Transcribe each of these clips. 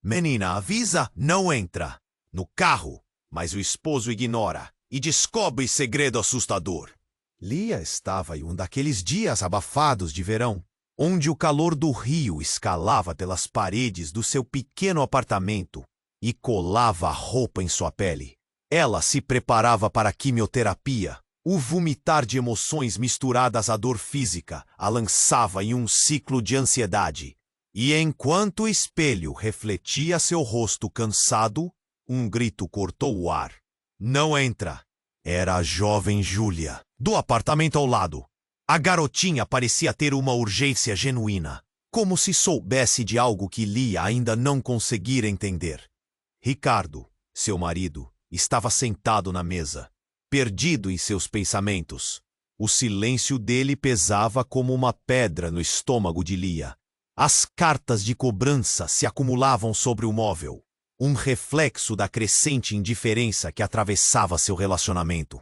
Menina avisa, não entra. No carro, mas o esposo ignora e descobre segredo assustador. Lia estava em um daqueles dias abafados de verão, onde o calor do rio escalava pelas paredes do seu pequeno apartamento e colava a roupa em sua pele. Ela se preparava para a quimioterapia. O vomitar de emoções misturadas à dor física a lançava em um ciclo de ansiedade. E enquanto o espelho refletia seu rosto cansado, um grito cortou o ar. Não entra! Era a jovem Júlia, do apartamento ao lado. A garotinha parecia ter uma urgência genuína, como se soubesse de algo que Lia ainda não conseguira entender. Ricardo, seu marido, estava sentado na mesa, perdido em seus pensamentos. O silêncio dele pesava como uma pedra no estômago de Lia. As cartas de cobrança se acumulavam sobre o móvel, um reflexo da crescente indiferença que atravessava seu relacionamento.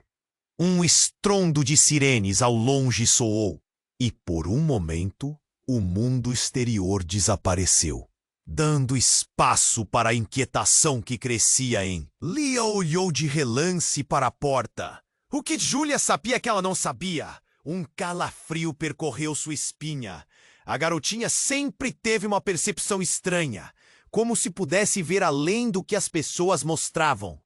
Um estrondo de sirenes ao longe soou, e por um momento o mundo exterior desapareceu, dando espaço para a inquietação que crescia em... Lia olhou de relance para a porta. O que Júlia sabia que ela não sabia? Um calafrio percorreu sua espinha. A garotinha sempre teve uma percepção estranha, como se pudesse ver além do que as pessoas mostravam.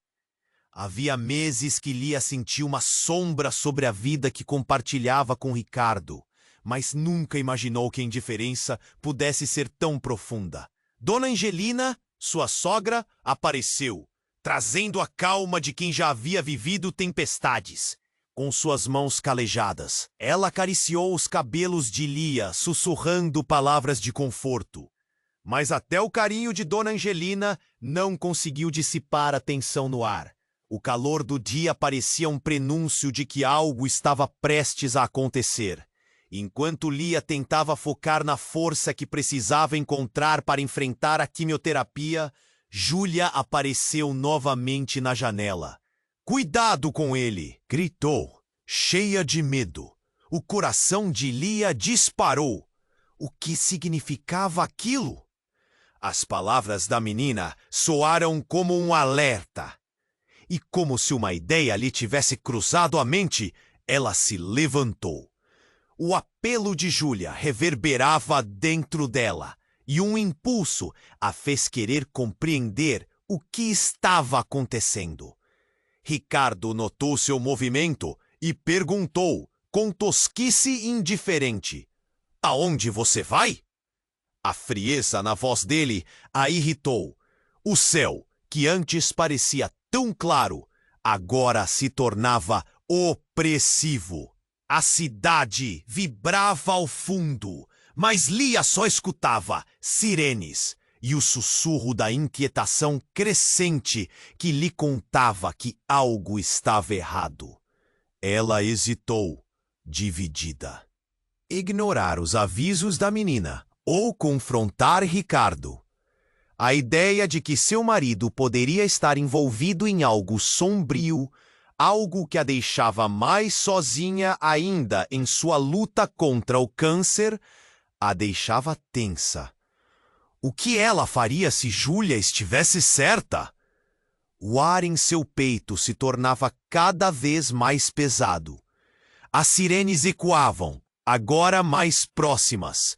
Havia meses que Lia sentia uma sombra sobre a vida que compartilhava com Ricardo, mas nunca imaginou que a indiferença pudesse ser tão profunda. Dona Angelina, sua sogra, apareceu, trazendo a calma de quem já havia vivido tempestades. Com suas mãos calejadas, ela acariciou os cabelos de Lia, sussurrando palavras de conforto. Mas até o carinho de Dona Angelina não conseguiu dissipar a tensão no ar. O calor do dia parecia um prenúncio de que algo estava prestes a acontecer. Enquanto Lia tentava focar na força que precisava encontrar para enfrentar a quimioterapia, Júlia apareceu novamente na janela. "Cuidado com ele!" gritou, cheia de medo. O coração de Lia disparou. O que significava aquilo? As palavras da menina soaram como um alerta. E como se uma ideia lhe tivesse cruzado a mente, ela se levantou. O apelo de Júlia reverberava dentro dela, e um impulso a fez querer compreender o que estava acontecendo. Ricardo notou seu movimento e perguntou, com tosquice indiferente: "Aonde você vai?" A frieza na voz dele a irritou. O céu, que antes parecia tão claro, agora se tornava opressivo. A cidade vibrava ao fundo, mas Lia só escutava sirenes e o sussurro da inquietação crescente que lhe contava que algo estava errado. Ela hesitou, dividida. Ignorar os avisos da menina ou confrontar Ricardo. A ideia de que seu marido poderia estar envolvido em algo sombrio, algo que a deixava mais sozinha ainda em sua luta contra o câncer, a deixava tensa. O que ela faria se Júlia estivesse certa? O ar em seu peito se tornava cada vez mais pesado. As sirenes ecoavam, agora mais próximas.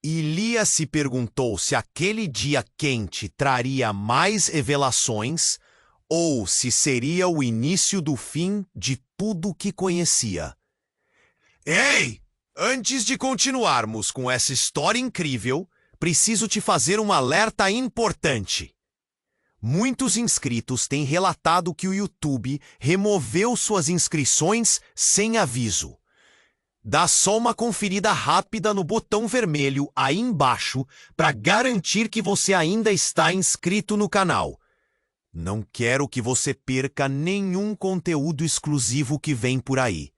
E Lia se perguntou se aquele dia quente traria mais revelações ou se seria o início do fim de tudo que conhecia. Ei! Antes de continuarmos com essa história incrível, preciso te fazer um alerta importante. Muitos inscritos têm relatado que o YouTube removeu suas inscrições sem aviso. Dá só uma conferida rápida no botão vermelho aí embaixo para garantir que você ainda está inscrito no canal. Não quero que você perca nenhum conteúdo exclusivo que vem por aí.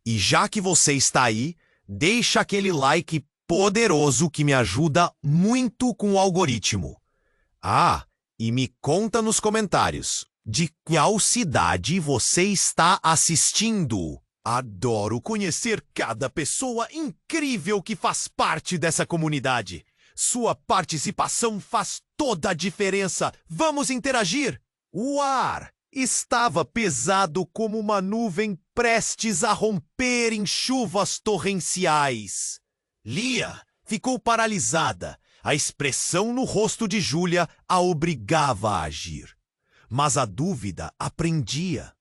E já que você está aí, deixa aquele like poderoso que me ajuda muito com o algoritmo. Ah, e me conta nos comentários de qual cidade você está assistindo. Adoro conhecer cada pessoa incrível que faz parte dessa comunidade. Sua participação faz toda a diferença. Vamos interagir. O ar estava pesado como uma nuvem prestes a romper em chuvas torrenciais. Lia ficou paralisada. A expressão no rosto de Júlia a obrigava a agir. Mas a dúvida a prendia.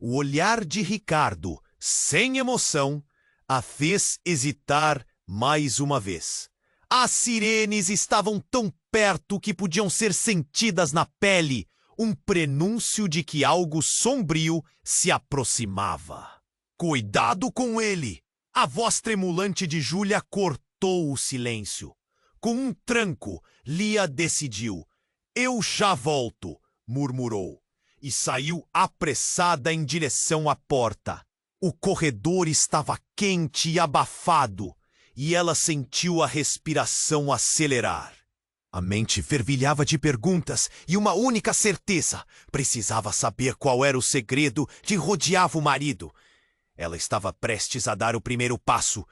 O olhar de Ricardo, sem emoção, a fez hesitar mais uma vez. As sirenes estavam tão perto que podiam ser sentidas na pele, um prenúncio de que algo sombrio se aproximava. Cuidado com ele! A voz tremulante de Júlia cortou o silêncio. Com um tranco, Lia decidiu. Eu já volto, murmurou, e saiu apressada em direção à porta. O corredor estava quente e abafado, e ela sentiu a respiração acelerar. A mente fervilhava de perguntas e uma única certeza. Precisava saber qual era o segredo que rodeava o marido. Ela estava prestes a dar o primeiro passo,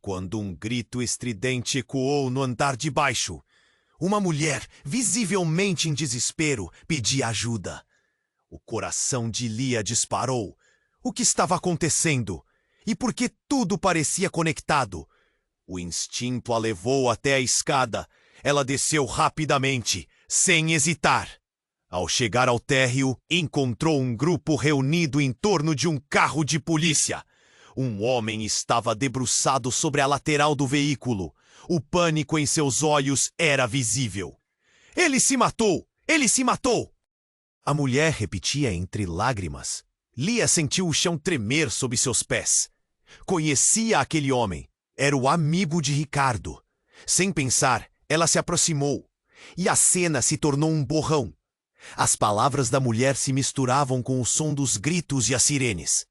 quando um grito estridente ecoou no andar de baixo. Uma mulher, visivelmente em desespero, pedia ajuda. O coração de Lia disparou. O que estava acontecendo? E por que tudo parecia conectado? O instinto a levou até a escada. Ela desceu rapidamente, sem hesitar. Ao chegar ao térreo, encontrou um grupo reunido em torno de um carro de polícia. Um homem estava debruçado sobre a lateral do veículo. O pânico em seus olhos era visível. Ele se matou! Ele se matou! A mulher repetia entre lágrimas. Lia sentiu o chão tremer sob seus pés. Conhecia aquele homem. Era o amigo de Ricardo. Sem pensar, ela se aproximou. E a cena se tornou um borrão. As palavras da mulher se misturavam com o som dos gritos e as sirenes.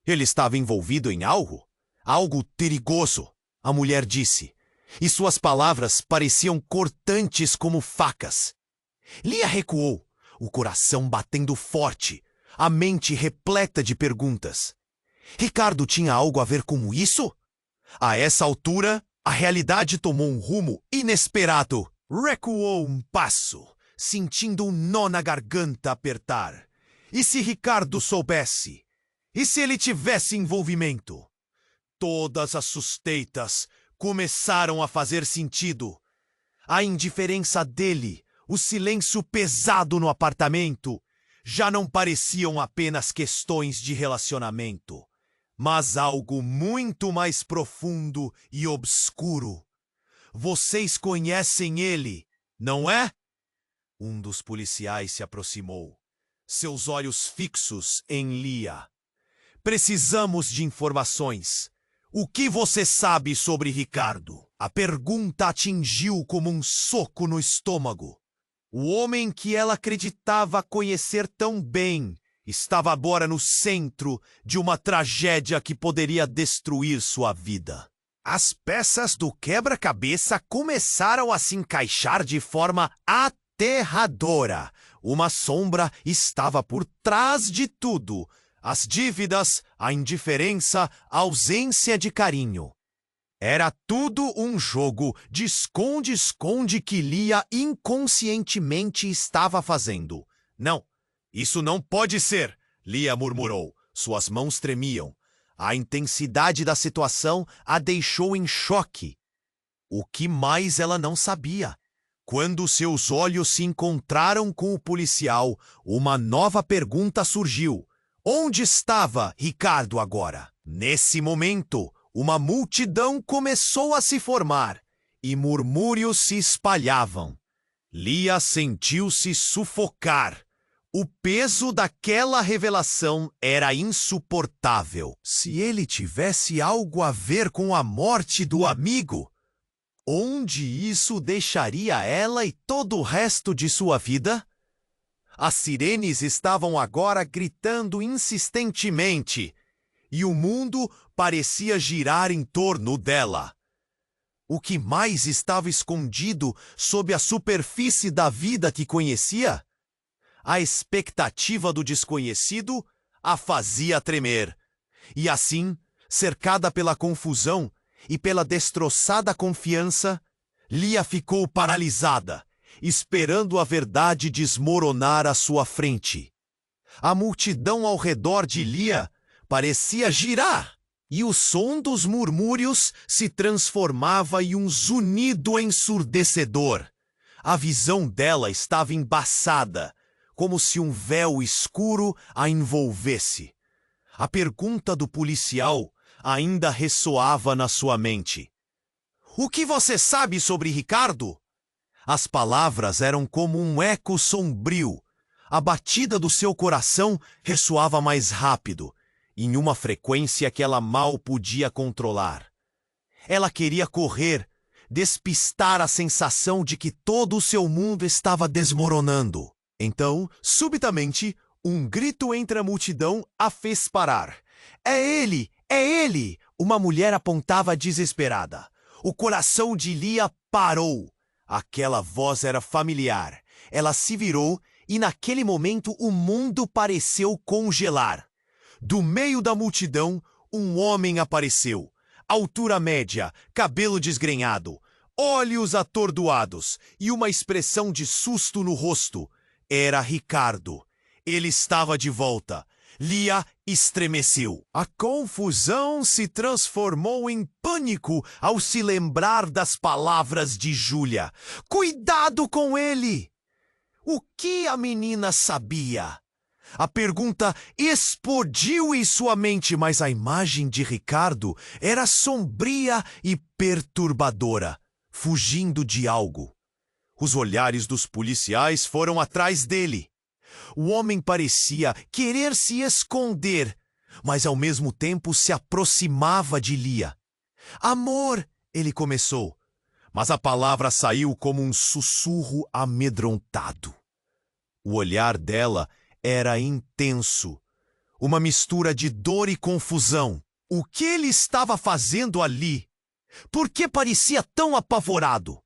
Ele estava envolvido em algo? Algo perigoso, a mulher disse. E suas palavras pareciam cortantes como facas. Lia recuou, o coração batendo forte, a mente repleta de perguntas. Ricardo tinha algo a ver com isso? A essa altura, a realidade tomou um rumo inesperado. Recuou um passo, sentindo um nó na garganta apertar. E se Ricardo soubesse? E se ele tivesse envolvimento? Todas as suspeitas começaram a fazer sentido. A indiferença dele, o silêncio pesado no apartamento, já não pareciam apenas questões de relacionamento, mas algo muito mais profundo e obscuro. Vocês conhecem ele, não é? Um dos policiais se aproximou, seus olhos fixos em Lia. Precisamos de informações. O que você sabe sobre Ricardo? A pergunta atingiu como um soco no estômago. O homem que ela acreditava conhecer tão bem estava agora no centro de uma tragédia que poderia destruir sua vida. As peças do quebra-cabeça começaram a se encaixar de forma aterradora. Uma sombra estava por trás de tudo. As dívidas, a indiferença, a ausência de carinho. Era tudo um jogo de esconde-esconde que Lia inconscientemente estava fazendo. Não, isso não pode ser, Lia murmurou. Suas mãos tremiam. A intensidade da situação a deixou em choque. O que mais ela não sabia? Quando seus olhos se encontraram com o policial, uma nova pergunta surgiu. Onde estava Ricardo agora? Nesse momento, uma multidão começou a se formar e murmúrios se espalhavam. Lia sentiu-se sufocar. O peso daquela revelação era insuportável. Se ele tivesse algo a ver com a morte do amigo, onde isso deixaria ela e todo o resto de sua vida? As sirenes estavam agora gritando insistentemente, e o mundo parecia girar em torno dela. O que mais estava escondido sob a superfície da vida que conhecia? A expectativa do desconhecido a fazia tremer. E assim, cercada pela confusão e pela destroçada confiança, Lia ficou paralisada. esperando a verdade desmoronar à sua frente. A multidão ao redor de Lia parecia girar, e o som dos murmúrios se transformava em um zunido ensurdecedor. A visão dela estava embaçada, como se um véu escuro a envolvesse. A pergunta do policial ainda ressoava na sua mente. "O que você sabe sobre Ricardo?" As palavras eram como um eco sombrio. A batida do seu coração ressoava mais rápido, em uma frequência que ela mal podia controlar. Ela queria correr, despistar a sensação de que todo o seu mundo estava desmoronando. Então, subitamente, um grito entre a multidão a fez parar. "É ele! É ele!" Uma mulher apontava desesperada. O coração de Lia parou. Aquela voz era familiar. Ela se virou e naquele momento o mundo pareceu congelar. Do meio da multidão, um homem apareceu. Altura média, cabelo desgrenhado, olhos atordoados e uma expressão de susto no rosto. Era Ricardo. Ele estava de volta. Lia estremeceu. A confusão se transformou em pânico ao se lembrar das palavras de Júlia. "Cuidado com ele!" O que a menina sabia? A pergunta explodiu em sua mente, mas a imagem de Ricardo era sombria e perturbadora, fugindo de algo. Os olhares dos policiais foram atrás dele. O homem parecia querer se esconder, mas ao mesmo tempo se aproximava de Lia. "Amor", ele começou, mas a palavra saiu como um sussurro amedrontado. O olhar dela era intenso, uma mistura de dor e confusão. O que ele estava fazendo ali? Por que parecia tão apavorado?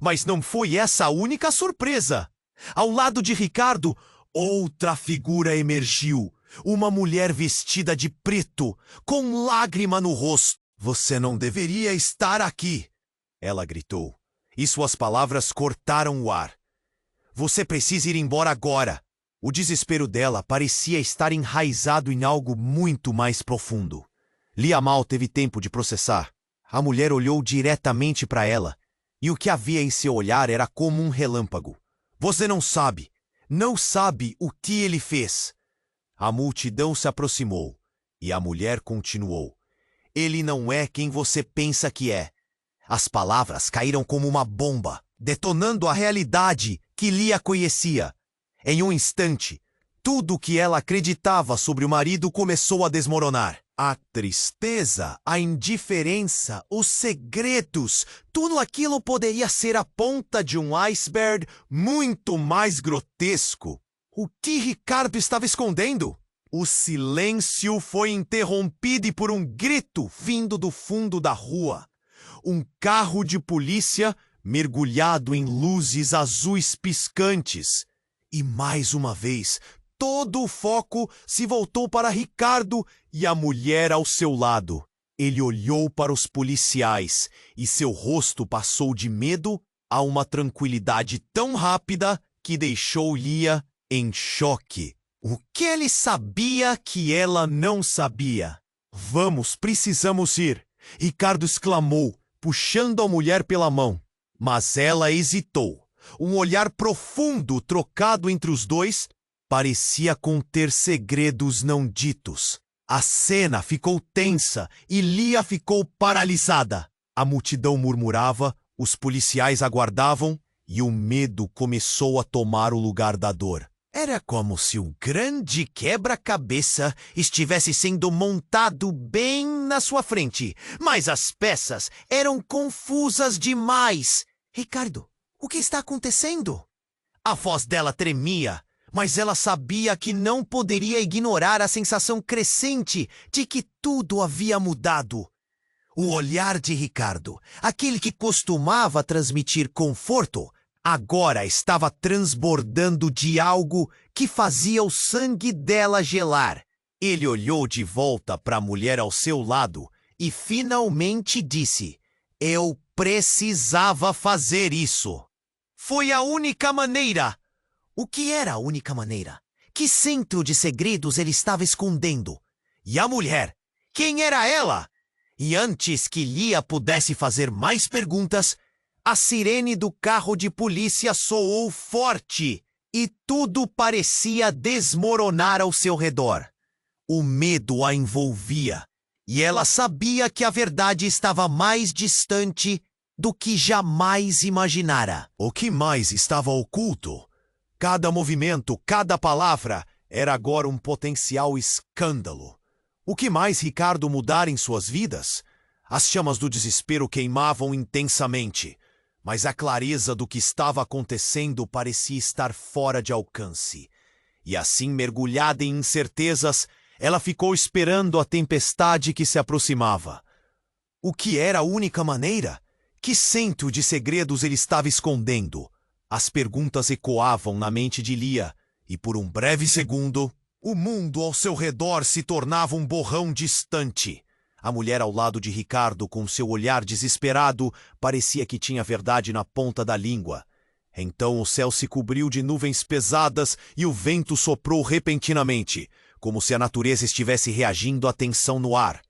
Mas não foi essa a única surpresa. Ao lado de Ricardo, outra figura emergiu. Uma mulher vestida de preto, com lágrima no rosto. "Você não deveria estar aqui", ela gritou, e suas palavras cortaram o ar. "Você precisa ir embora agora." O desespero dela parecia estar enraizado em algo muito mais profundo. Lia mal teve tempo de processar. A mulher olhou diretamente para ela, e o que havia em seu olhar era como um relâmpago. "Você não sabe o que ele fez." A multidão se aproximou, e a mulher continuou. "Ele não é quem você pensa que é." As palavras caíram como uma bomba, detonando a realidade que Lia conhecia. Em um instante, tudo o que ela acreditava sobre o marido começou a desmoronar. A tristeza, a indiferença, os segredos, tudo aquilo poderia ser a ponta de um iceberg muito mais grotesco. O que Ricardo estava escondendo? O silêncio foi interrompido por um grito vindo do fundo da rua. Um carro de polícia mergulhado em luzes azuis piscantes. E mais uma vez, todo o foco se voltou para Ricardo e a mulher ao seu lado. Ele olhou para os policiais e seu rosto passou de medo a uma tranquilidade tão rápida que deixou Lia em choque. O que ele sabia que ela não sabia? "Vamos, precisamos ir", Ricardo exclamou, puxando a mulher pela mão. Mas ela hesitou. Um olhar profundo trocado entre os dois parecia conter segredos não ditos. A cena ficou tensa e Lia ficou paralisada. A multidão murmurava, os policiais aguardavam e o medo começou a tomar o lugar da dor. Era como se um grande quebra-cabeça estivesse sendo montado bem na sua frente, mas as peças eram confusas demais. "Ricardo, o que está acontecendo?" A voz dela tremia, mas ela sabia que não poderia ignorar a sensação crescente de que tudo havia mudado. O olhar de Ricardo, aquele que costumava transmitir conforto, agora estava transbordando de algo que fazia o sangue dela gelar. Ele olhou de volta para a mulher ao seu lado e finalmente disse: "Eu precisava fazer isso." Foi a única maneira. O que era a única maneira? Que centro de segredos ele estava escondendo? E a mulher? Quem era ela? E antes que Lia pudesse fazer mais perguntas, a sirene do carro de polícia soou forte e tudo parecia desmoronar ao seu redor. O medo a envolvia e ela sabia que a verdade estava mais distante do que jamais imaginara. O que mais estava oculto? Cada movimento, cada palavra era agora um potencial escândalo. O que mais Ricardo mudara em suas vidas? As chamas do desespero queimavam intensamente, mas a clareza do que estava acontecendo parecia estar fora de alcance. E assim, mergulhada em incertezas, ela ficou esperando a tempestade que se aproximava. O que era a única maneira? Que centro de segredos ele estava escondendo? As perguntas ecoavam na mente de Lia, e por um breve segundo, o mundo ao seu redor se tornava um borrão distante. A mulher ao lado de Ricardo, com seu olhar desesperado, parecia que tinha verdade na ponta da língua. Então o céu se cobriu de nuvens pesadas e o vento soprou repentinamente, como se a natureza estivesse reagindo à tensão no ar.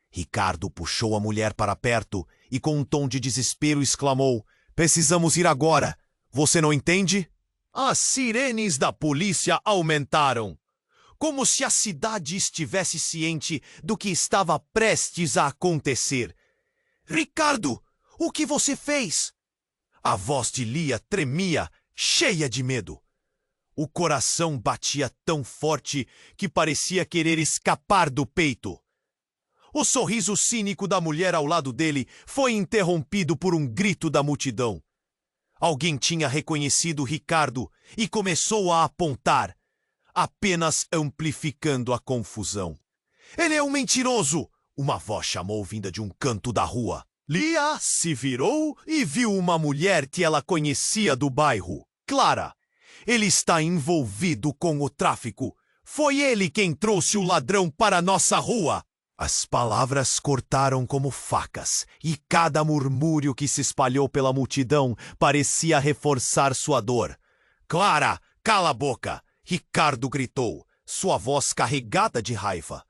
Ricardo puxou a mulher para perto e com um tom de desespero exclamou: "Precisamos ir agora. Você não entende?" As sirenes da polícia aumentaram, como se a cidade estivesse ciente do que estava prestes a acontecer. "Ricardo, o que você fez?" A voz de Lia tremia, cheia de medo. O coração batia tão forte que parecia querer escapar do peito. O sorriso cínico da mulher ao lado dele foi interrompido por um grito da multidão. Alguém tinha reconhecido Ricardo e começou a apontar, apenas amplificando a confusão. "Ele é um mentiroso!" uma voz chamou vinda de um canto da rua. Lia se virou e viu uma mulher que ela conhecia do bairro. Clara. "Ele está envolvido com o tráfico. Foi ele quem trouxe o ladrão para nossa rua." As palavras cortaram como facas, e cada murmúrio que se espalhou pela multidão parecia reforçar sua dor. "Clara, cala a boca!" Ricardo gritou, sua voz carregada de raiva.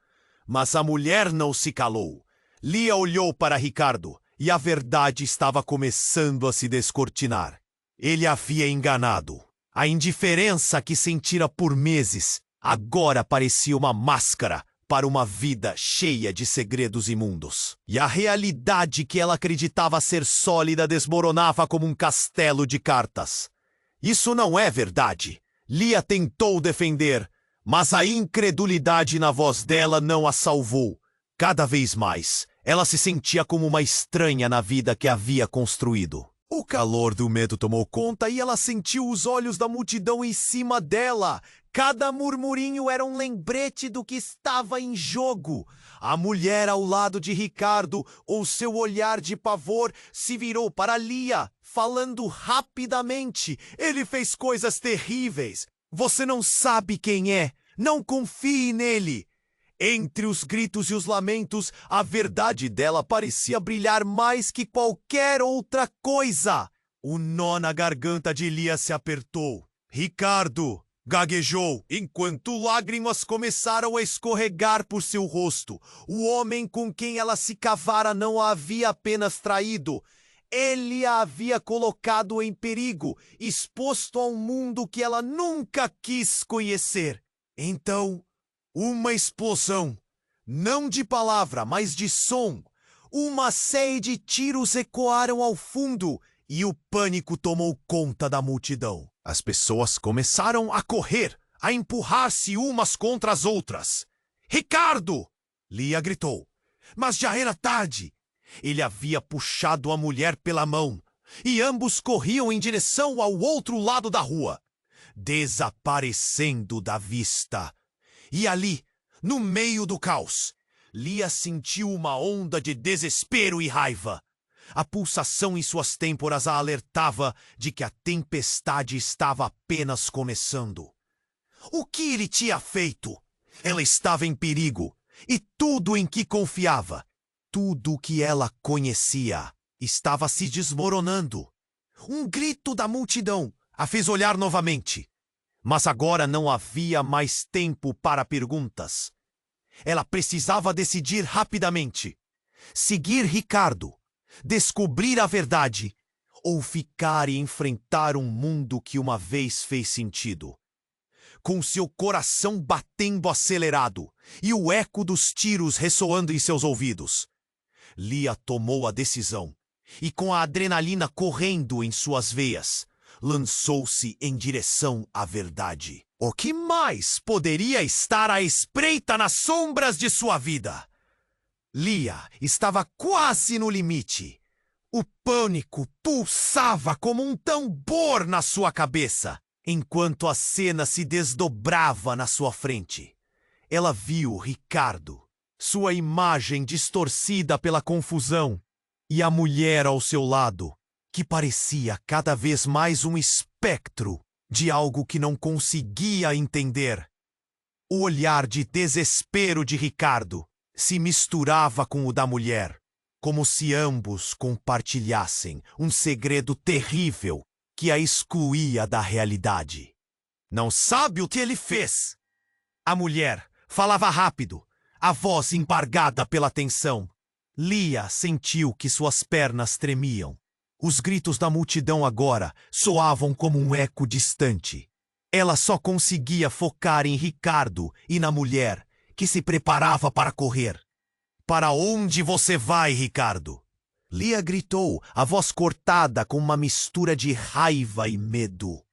Mas a mulher não se calou. Lia olhou para Ricardo, e a verdade estava começando a se descortinar. Ele havia enganado. A indiferença que sentira por meses agora parecia uma máscara para uma vida cheia de segredos imundos. E a realidade que ela acreditava ser sólida desmoronava como um castelo de cartas. "Isso não é verdade." Lia tentou defender, mas a incredulidade na voz dela não a salvou. Cada vez mais, ela se sentia como uma estranha na vida que havia construído. O calor do medo tomou conta e ela sentiu os olhos da multidão em cima dela. Cada murmurinho era um lembrete do que estava em jogo. A mulher ao lado de Ricardo, ou seu olhar de pavor, se virou para Lia, falando rapidamente. "Ele fez coisas terríveis. Você não sabe quem é. Não confie nele." Entre os gritos e os lamentos, a verdade dela parecia brilhar mais que qualquer outra coisa. O nó na garganta de Lia se apertou. "Ricardo!" gaguejou, enquanto lágrimas começaram a escorregar por seu rosto. O homem com quem ela se cavara não a havia apenas traído. Ele a havia colocado em perigo, exposto a um mundo que ela nunca quis conhecer. Então, uma explosão, não de palavra, mas de som. Uma série de tiros ecoaram ao fundo e o pânico tomou conta da multidão. As pessoas começaram a correr, a empurrar-se umas contra as outras. "Ricardo!" Lia gritou. Mas já era tarde. Ele havia puxado a mulher pela mão e ambos corriam em direção ao outro lado da rua, desaparecendo da vista. E ali, no meio do caos, Lia sentiu uma onda de desespero e raiva. A pulsação em suas têmporas a alertava de que a tempestade estava apenas começando. O que ele tinha feito? Ela estava em perigo, e tudo em que confiava, tudo o que ela conhecia, estava se desmoronando. Um grito da multidão a fez olhar novamente. Mas agora não havia mais tempo para perguntas. Ela precisava decidir rapidamente. Seguir Ricardo, descobrir a verdade, ou ficar e enfrentar um mundo que uma vez fez sentido. Com seu coração batendo acelerado e o eco dos tiros ressoando em seus ouvidos, Lia tomou a decisão e, com a adrenalina correndo em suas veias, lançou-se em direção à verdade. O que mais poderia estar à espreita nas sombras de sua vida? Lia estava quase no limite. O pânico pulsava como um tambor na sua cabeça, enquanto a cena se desdobrava na sua frente. Ela viu Ricardo, sua imagem distorcida pela confusão, e a mulher ao seu lado, que parecia cada vez mais um espectro de algo que não conseguia entender. O olhar de desespero de Ricardo se misturava com o da mulher, como se ambos compartilhassem um segredo terrível que a excluía da realidade. Não sabe o que ele fez? A mulher falava rápido, a voz embargada pela tensão. Lia sentiu que suas pernas tremiam. Os gritos da multidão agora soavam como um eco distante. Ela só conseguia focar em Ricardo e na mulher, que se preparava para correr. Para onde você vai, Ricardo? Lia gritou, a voz cortada com uma mistura de raiva e medo.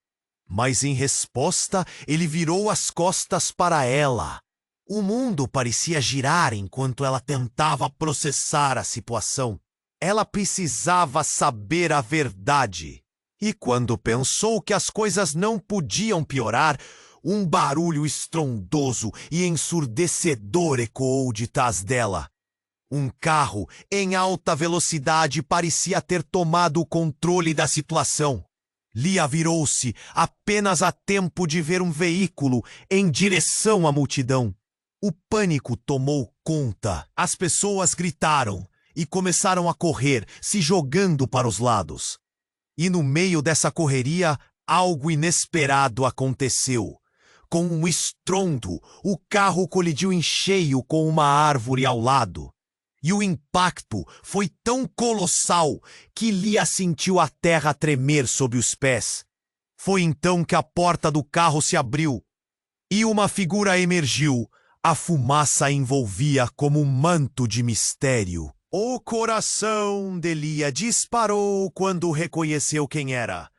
Mas em resposta, ele virou as costas para ela. O mundo parecia girar enquanto ela tentava processar a situação. Ela precisava saber a verdade. E quando pensou que as coisas não podiam piorar, um barulho estrondoso e ensurdecedor ecoou de trás dela. Um carro em alta velocidade parecia ter tomado o controle da situação. Lia virou-se apenas a tempo de ver um veículo em direção à multidão. O pânico tomou conta. As pessoas gritaram e começaram a correr, se jogando para os lados. E no meio dessa correria, algo inesperado aconteceu. Com um estrondo, o carro colidiu em cheio com uma árvore ao lado. E o impacto foi tão colossal que Lia sentiu a terra tremer sob os pés. Foi então que a porta do carro se abriu e uma figura emergiu. A fumaça a envolvia como um manto de mistério. O coração de Lia disparou quando reconheceu quem era.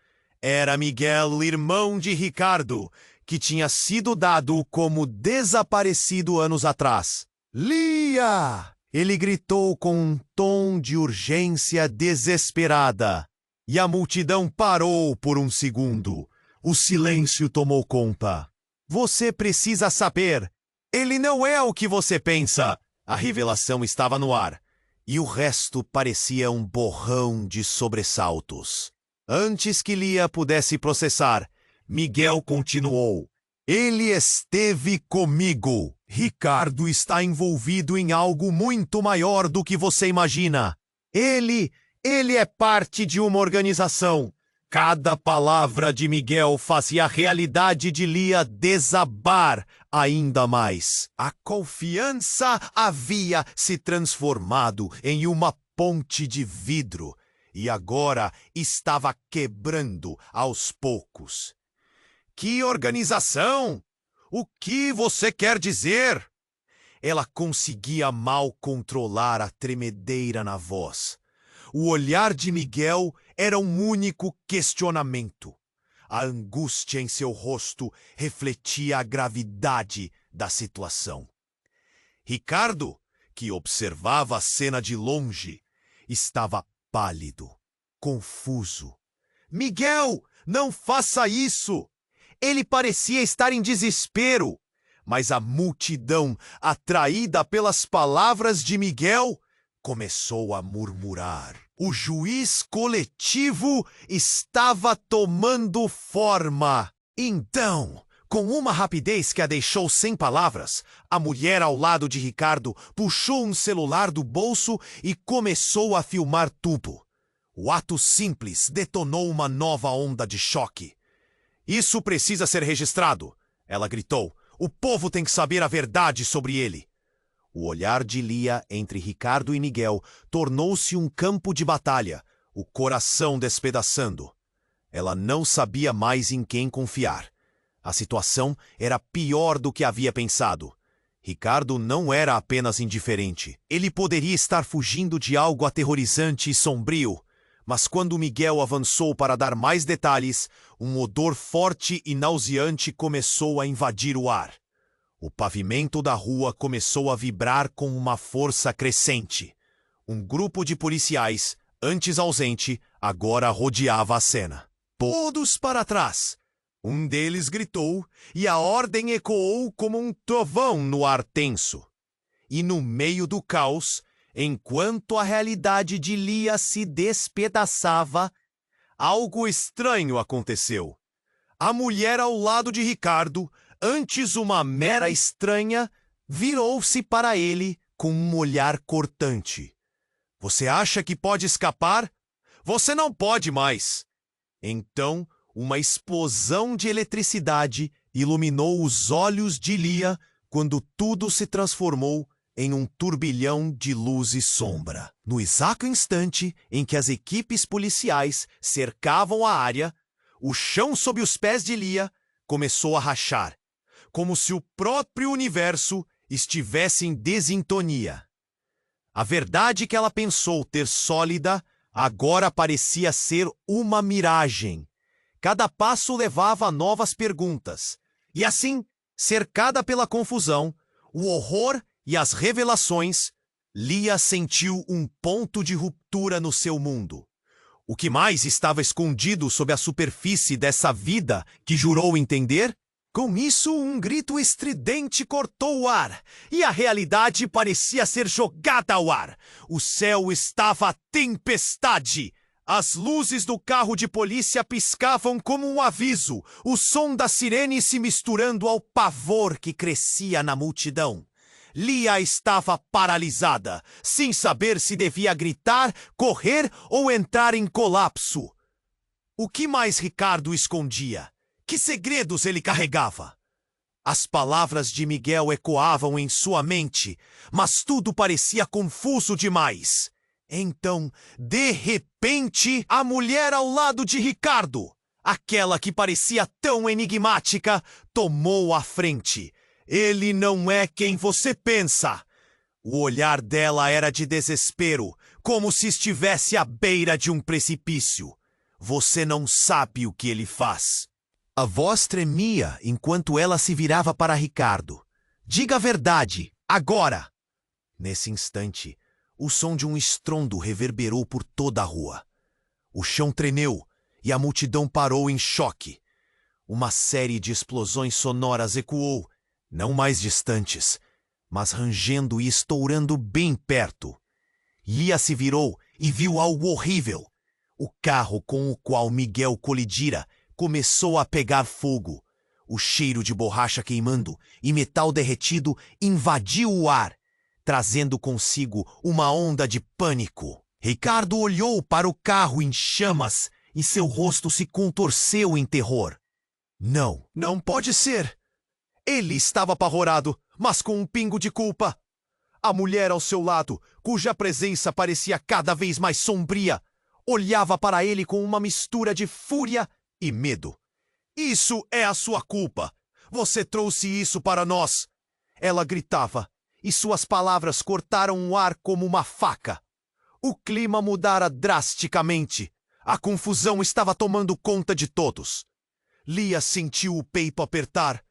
Era Miguel, irmão de Ricardo, que tinha sido dado como desaparecido anos atrás. Lia! Ele gritou com um tom de urgência desesperada. E a multidão parou por um segundo. O silêncio tomou conta. Você precisa saber. Ele não é o que você pensa. A revelação estava no ar. E o resto parecia um borrão de sobressaltos. Antes que Lia pudesse processar, Miguel continuou. Ele esteve comigo. Ricardo está envolvido em algo muito maior do que você imagina. Ele é parte de uma organização. Cada palavra de Miguel fazia a realidade de Lia desabar ainda mais. A confiança havia se transformado em uma ponte de vidro e agora estava quebrando aos poucos. Que organização? O que você quer dizer? Ela conseguia mal controlar a tremedeira na voz. O olhar de Miguel era um único questionamento. A angústia em seu rosto refletia a gravidade da situação. Ricardo, que observava a cena de longe, estava pálido, confuso. Miguel, não faça isso! Ele parecia estar em desespero, mas a multidão, atraída pelas palavras de Miguel, começou a murmurar. O juiz coletivo estava tomando forma. Então, com uma rapidez que a deixou sem palavras, a mulher ao lado de Ricardo puxou um celular do bolso e começou a filmar tudo. O ato simples detonou uma nova onda de choque. Isso precisa ser registrado, ela gritou. O povo tem que saber a verdade sobre ele. O olhar de Lia entre Ricardo e Miguel tornou-se um campo de batalha, o coração despedaçando. Ela não sabia mais em quem confiar. A situação era pior do que havia pensado. Ricardo não era apenas indiferente. Ele poderia estar fugindo de algo aterrorizante e sombrio. Mas quando Miguel avançou para dar mais detalhes, um odor forte e nauseante começou a invadir o ar. O pavimento da rua começou a vibrar com uma força crescente. Um grupo de policiais, antes ausente, agora rodeava a cena. Todos para trás! Um deles gritou, e a ordem ecoou como um trovão no ar tenso. E no meio do caos, enquanto a realidade de Lia se despedaçava, algo estranho aconteceu. A mulher ao lado de Ricardo, antes uma mera estranha, virou-se para ele com um olhar cortante. Você acha que pode escapar? Você não pode mais! Então, uma explosão de eletricidade iluminou os olhos de Lia quando tudo se transformou em um turbilhão de luz e sombra. No exato instante em que as equipes policiais cercavam a área, o chão sob os pés de Lia começou a rachar, como se o próprio universo estivesse em desintonia. A verdade que ela pensou ter sólida agora parecia ser uma miragem. Cada passo levava a novas perguntas. E assim, cercada pela confusão, o horror e as revelações, Lia sentiu um ponto de ruptura no seu mundo. O que mais estava escondido sob a superfície dessa vida que jurou entender? Com isso, um grito estridente cortou o ar, e a realidade parecia ser jogada ao ar. O céu estava a tempestade. As luzes do carro de polícia piscavam como um aviso, o som da sirene se misturando ao pavor que crescia na multidão. Lia estava paralisada, sem saber se devia gritar, correr ou entrar em colapso. O que mais Ricardo escondia? Que segredos ele carregava? As palavras de Miguel ecoavam em sua mente, mas tudo parecia confuso demais. Então, de repente, a mulher ao lado de Ricardo, aquela que parecia tão enigmática, tomou a frente. Ele não é quem você pensa. O olhar dela era de desespero, como se estivesse à beira de um precipício. Você não sabe o que ele faz. A voz tremia enquanto ela se virava para Ricardo. Diga a verdade, agora! Nesse instante, o som de um estrondo reverberou por toda a rua. O chão tremeu e a multidão parou em choque. Uma série de explosões sonoras ecoou, não mais distantes, mas rangendo e estourando bem perto. Lia se virou e viu algo horrível. O carro com o qual Miguel colidira começou a pegar fogo. O cheiro de borracha queimando e metal derretido invadiu o ar, trazendo consigo uma onda de pânico. Ricardo olhou para o carro em chamas e seu rosto se contorceu em terror. Não, não pode ser! Ele estava apavorado, mas com um pingo de culpa. A mulher ao seu lado, cuja presença parecia cada vez mais sombria, olhava para ele com uma mistura de fúria e medo. Isso é a sua culpa. Você trouxe isso para nós. Ela gritava, e suas palavras cortaram o ar como uma faca. O clima mudara drasticamente. A confusão estava tomando conta de todos. Lia sentiu o peito apertar.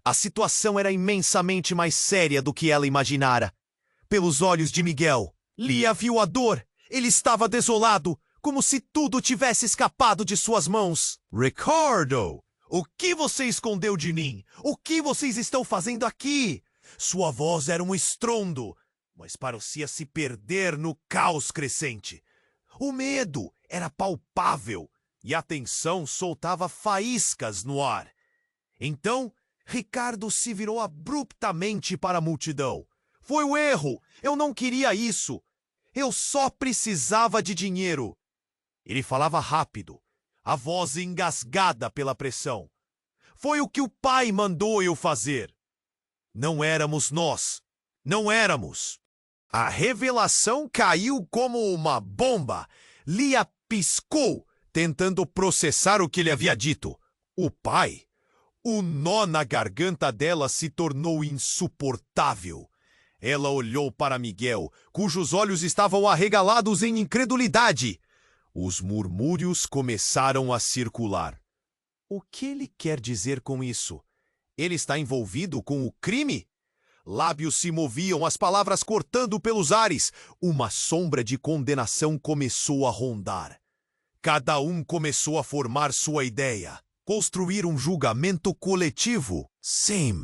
A situação era imensamente mais séria do que ela imaginara. Pelos olhos de Miguel, Lia viu a dor. Ele estava desolado, como se tudo tivesse escapado de suas mãos. Ricardo! O que você escondeu de mim? O que vocês estão fazendo aqui? Sua voz era um estrondo, mas parecia se perder no caos crescente. O medo era palpável e a tensão soltava faíscas no ar. Então, Ricardo se virou abruptamente para a multidão. Foi um erro! Eu não queria isso! Eu só precisava de dinheiro! Ele falava rápido, a voz engasgada pela pressão. Foi o que o pai mandou eu fazer. Não éramos nós. Não éramos. A revelação caiu como uma bomba. Lia piscou, tentando processar o que ele havia dito. O pai? O nó na garganta dela se tornou insuportável. Ela olhou para Miguel, cujos olhos estavam arregalados em incredulidade. Os murmúrios começaram a circular. O que ele quer dizer com isso? Ele está envolvido com o crime? Lábios se moviam, as palavras cortando pelos ares. Uma sombra de condenação começou a rondar. Cada um começou a formar sua ideia, construir um julgamento coletivo. Sim,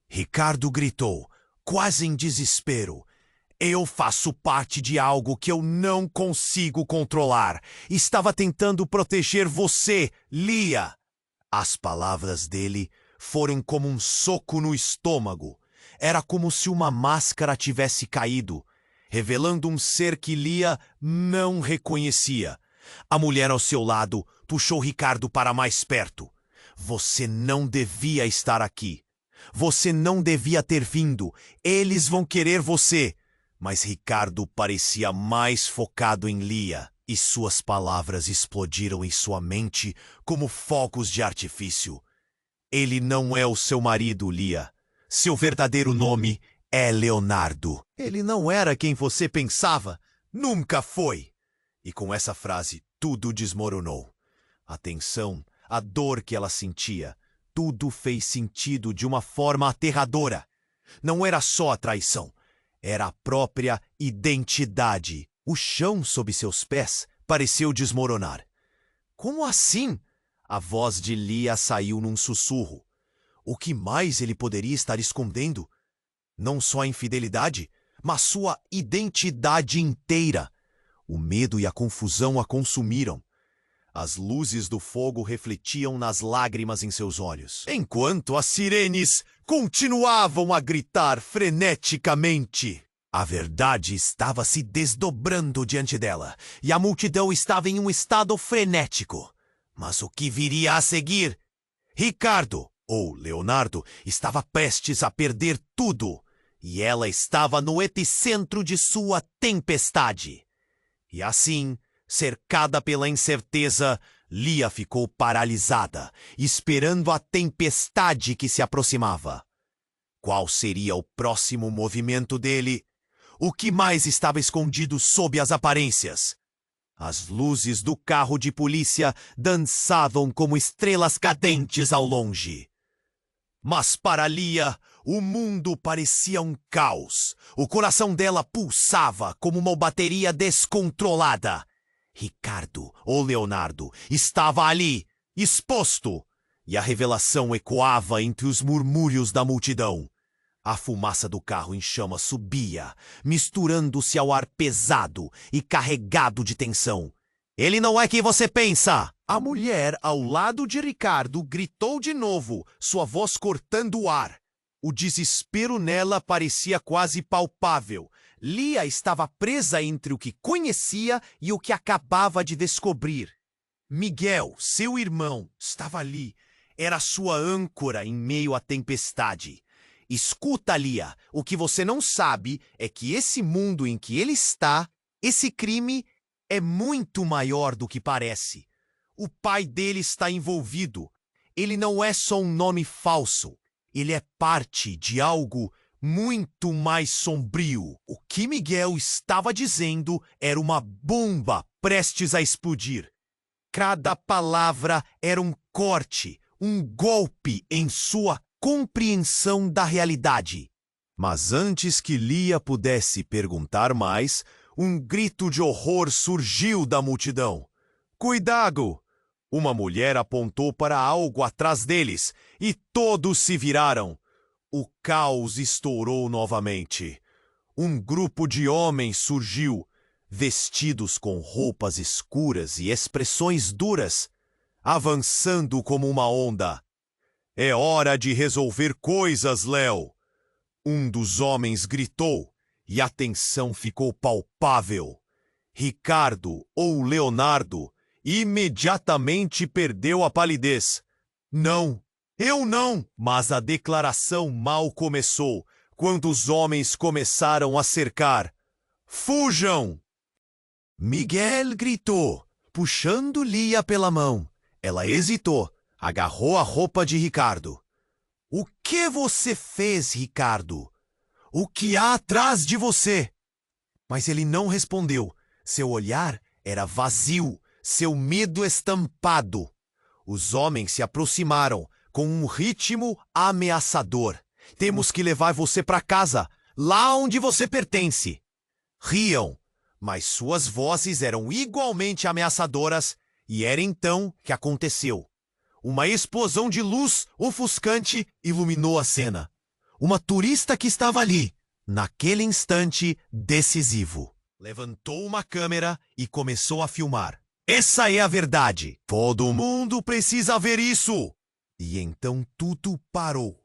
Ricardo gritou, quase em desespero. Eu faço parte de algo que eu não consigo controlar. Estava tentando proteger você, Lia. As palavras dele foram como um soco no estômago. Era como se uma máscara tivesse caído, revelando um ser que Lia não reconhecia. A mulher ao seu lado puxou Ricardo para mais perto. Você não devia estar aqui. Você não devia ter vindo. Eles vão querer você. Mas Ricardo parecia mais focado em Lia, e suas palavras explodiram em sua mente como fogos de artifício. Ele não é o seu marido, Lia. Seu verdadeiro nome é Leonardo. Ele não era quem você pensava. Nunca foi. E com essa frase, tudo desmoronou. A tensão, a dor que ela sentia, tudo fez sentido de uma forma aterradora. Não era só a traição. Era a própria identidade. O chão sob seus pés pareceu desmoronar. Como assim? A voz de Lia saiu num sussurro. O que mais ele poderia estar escondendo? Não só a infidelidade, mas sua identidade inteira. O medo e a confusão a consumiram. As luzes do fogo refletiam nas lágrimas em seus olhos, enquanto as sirenes continuavam a gritar freneticamente. A verdade estava se desdobrando diante dela, e a multidão estava em um estado frenético. Mas o que viria a seguir? Ricardo, ou Leonardo, estava prestes a perder tudo, e ela estava no epicentro de sua tempestade. E assim, cercada pela incerteza, Lia ficou paralisada, esperando a tempestade que se aproximava. Qual seria o próximo movimento dele? O que mais estava escondido sob as aparências? As luzes do carro de polícia dançavam como estrelas cadentes ao longe. Mas para Lia, o mundo parecia um caos. O coração dela pulsava como uma bateria descontrolada. Ricardo, ou Leonardo, estava ali, exposto, e a revelação ecoava entre os murmúrios da multidão. A fumaça do carro em chamas subia, misturando-se ao ar pesado e carregado de tensão. Ele não é quem você pensa! A mulher ao lado de Ricardo gritou de novo, sua voz cortando o ar. O desespero nela parecia quase palpável. Lia estava presa entre o que conhecia e o que acabava de descobrir. Miguel, seu irmão, estava ali. Era sua âncora em meio à tempestade. Escuta, Lia, o que você não sabe é que esse mundo em que ele está, esse crime, é muito maior do que parece. O pai dele está envolvido. Ele não é só um nome falso. Ele é parte de algo muito mais sombrio. O que Miguel estava dizendo era uma bomba prestes a explodir. Cada palavra era um corte, um golpe em sua compreensão da realidade. Mas antes que Lia pudesse perguntar mais, um grito de horror surgiu da multidão. Cuidado! Uma mulher apontou para algo atrás deles e todos se viraram. O caos estourou novamente. Um grupo de homens surgiu, vestidos com roupas escuras e expressões duras, avançando como uma onda. É hora de resolver coisas, Léo! Um dos homens gritou e a tensão ficou palpável. Ricardo, ou Leonardo, Imediatamente perdeu a palidez. Não, eu não! Mas a declaração mal começou, quando os homens começaram a cercar. Fujam! Miguel gritou, puxando Lia pela mão. Ela hesitou, agarrou a roupa de Ricardo. O que você fez, Ricardo? O que há atrás de você? Mas ele não respondeu. Seu olhar era vazio, seu medo estampado. Os homens se aproximaram com um ritmo ameaçador. Temos que levar você para casa, lá onde você pertence. Riam, mas suas vozes eram igualmente ameaçadoras, e era então que aconteceu. Uma explosão de luz ofuscante iluminou a cena. Uma turista que estava ali, naquele instante decisivo, levantou uma câmera e começou a filmar. Essa é a verdade. Todo mundo precisa ver isso. E então tudo parou.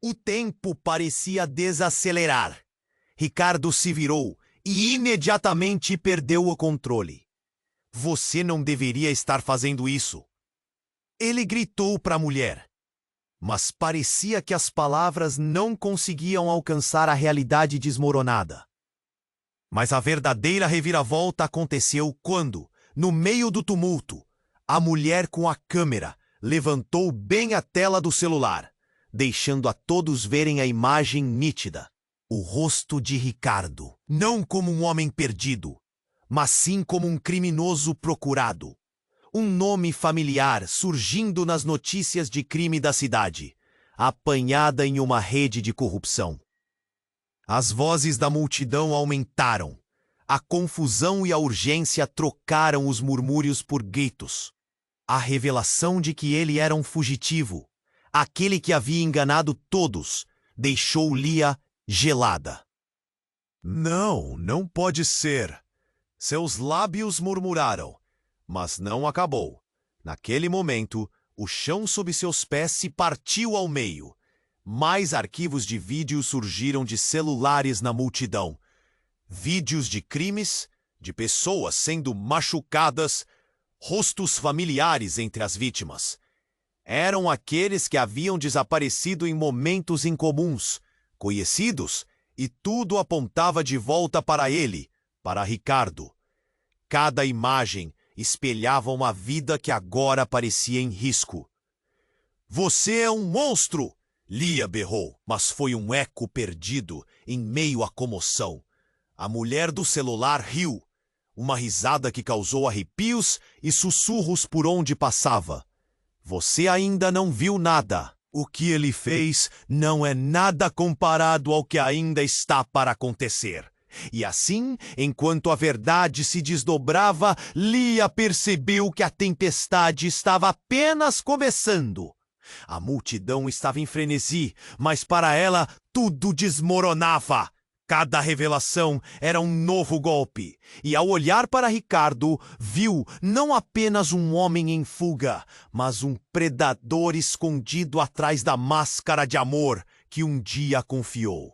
O tempo parecia desacelerar. Ricardo se virou e imediatamente perdeu o controle. Você não deveria estar fazendo isso. Ele gritou para a mulher. Mas parecia que as palavras não conseguiam alcançar a realidade desmoronada. Mas a verdadeira reviravolta aconteceu quando, no meio do tumulto, a mulher com a câmera levantou bem a tela do celular, deixando a todos verem a imagem nítida. O rosto de Ricardo, não como um homem perdido, mas sim como um criminoso procurado. Um nome familiar surgindo nas notícias de crime da cidade, apanhada em uma rede de corrupção. As vozes da multidão aumentaram. A confusão e a urgência trocaram os murmúrios por gritos. A revelação de que ele era um fugitivo, aquele que havia enganado todos, deixou Lia gelada. Não, não pode ser. Seus lábios murmuraram, mas não acabou. Naquele momento, o chão sob seus pés se partiu ao meio. Mais arquivos de vídeo surgiram de celulares na multidão. Vídeos de crimes, de pessoas sendo machucadas, rostos familiares entre as vítimas. Eram aqueles que haviam desaparecido em momentos incomuns, conhecidos, e tudo apontava de volta para ele, para Ricardo. Cada imagem espelhava uma vida que agora parecia em risco. Você é um monstro! Lia berrou, mas foi um eco perdido em meio à comoção. A mulher do celular riu, uma risada que causou arrepios e sussurros por onde passava. Você ainda não viu nada. O que ele fez não é nada comparado ao que ainda está para acontecer. E assim, enquanto a verdade se desdobrava, Lia percebeu que a tempestade estava apenas começando. A multidão estava em frenesi, mas para ela tudo desmoronava. Cada revelação era um novo golpe. E ao olhar para Ricardo, viu não apenas um homem em fuga, mas um predador escondido atrás da máscara de amor que um dia confiou.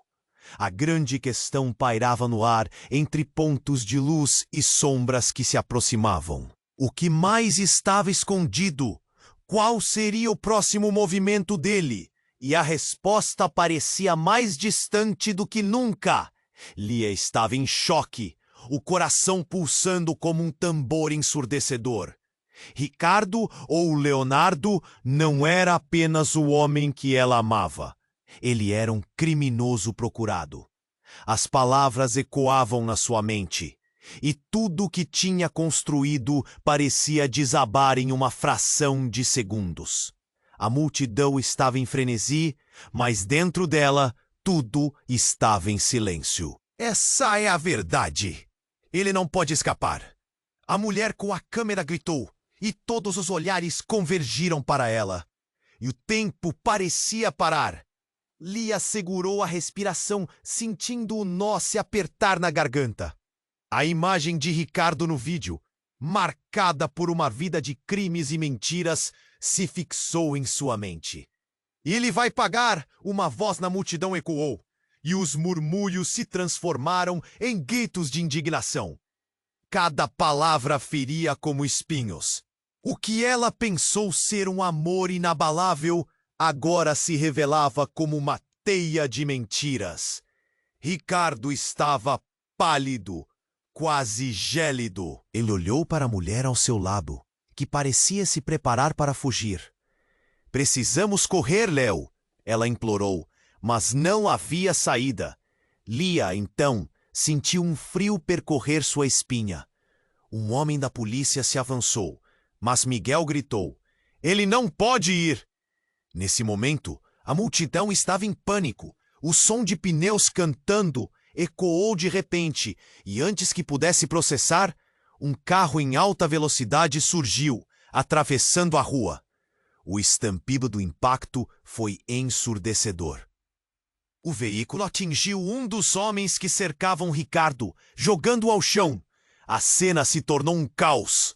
A grande questão pairava no ar entre pontos de luz e sombras que se aproximavam. O que mais estava escondido? Qual seria o próximo movimento dele? E a resposta parecia mais distante do que nunca. Lia estava em choque, o coração pulsando como um tambor ensurdecedor. Ricardo ou Leonardo não era apenas o homem que ela amava. Ele era um criminoso procurado. As palavras ecoavam na sua mente, e tudo o que tinha construído parecia desabar em uma fração de segundos. A multidão estava em frenesi, mas dentro dela tudo estava em silêncio. Essa é a verdade. Ele não pode escapar. A mulher com a câmera gritou, e todos os olhares convergiram para ela. E o tempo parecia parar. Lia segurou a respiração, sentindo o nó se apertar na garganta. A imagem de Ricardo no vídeo, marcada por uma vida de crimes e mentiras, se fixou em sua mente. Ele vai pagar! Uma voz na multidão ecoou, e os murmúrios se transformaram em gritos de indignação. Cada palavra feria como espinhos. O que ela pensou ser um amor inabalável, agora se revelava como uma teia de mentiras. Ricardo estava pálido, quase gélido. Ele olhou para a mulher ao seu lado, que parecia se preparar para fugir. Precisamos correr, Léo, ela implorou, mas não havia saída. Lia, então, sentiu um frio percorrer sua espinha. Um homem da polícia se avançou, mas Miguel gritou: "Ele não pode ir!" Nesse momento, a multidão estava em pânico. O som de pneus cantando ecoou de repente, e antes que pudesse processar, um carro em alta velocidade surgiu, atravessando a rua. O estampido do impacto foi ensurdecedor. O veículo atingiu um dos homens que cercavam Ricardo, jogando-o ao chão. A cena se tornou um caos.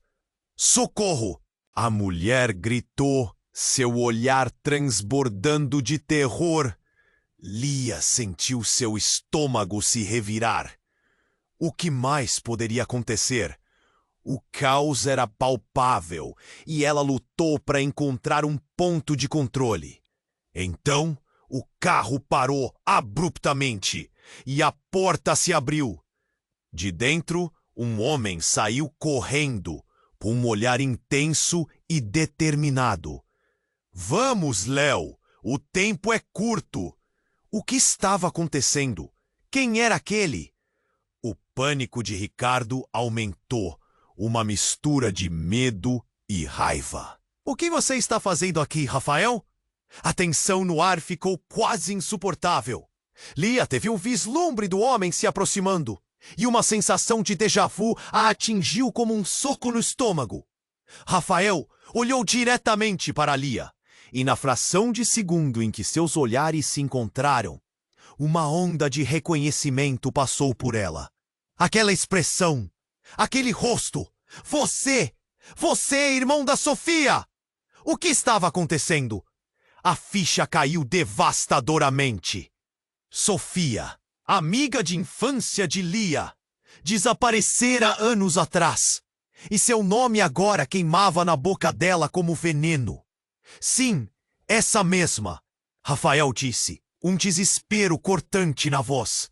"Socorro!" A mulher gritou, seu olhar transbordando de terror. Lia sentiu seu estômago se revirar. O que mais poderia acontecer? O caos era palpável e ela lutou para encontrar um ponto de controle. Então, o carro parou abruptamente e a porta se abriu. De dentro, um homem saiu correndo, com um olhar intenso e determinado. "Vamos, Léo! O tempo é curto!" O que estava acontecendo? Quem era aquele? O pânico de Ricardo aumentou, uma mistura de medo e raiva. "O que você está fazendo aqui, Rafael?" A tensão no ar ficou quase insuportável. Lia teve um vislumbre do homem se aproximando, e uma sensação de déjà-vu a atingiu como um soco no estômago. Rafael olhou diretamente para Lia, e na fração de segundo em que seus olhares se encontraram, uma onda de reconhecimento passou por ela. Aquela expressão, aquele rosto. Você! Você, irmão da Sofia! O que estava acontecendo? A ficha caiu devastadoramente. Sofia, amiga de infância de Lia, desaparecera anos atrás, e seu nome agora queimava na boca dela como veneno. "Sim, essa mesma", Rafael disse, um desespero cortante na voz.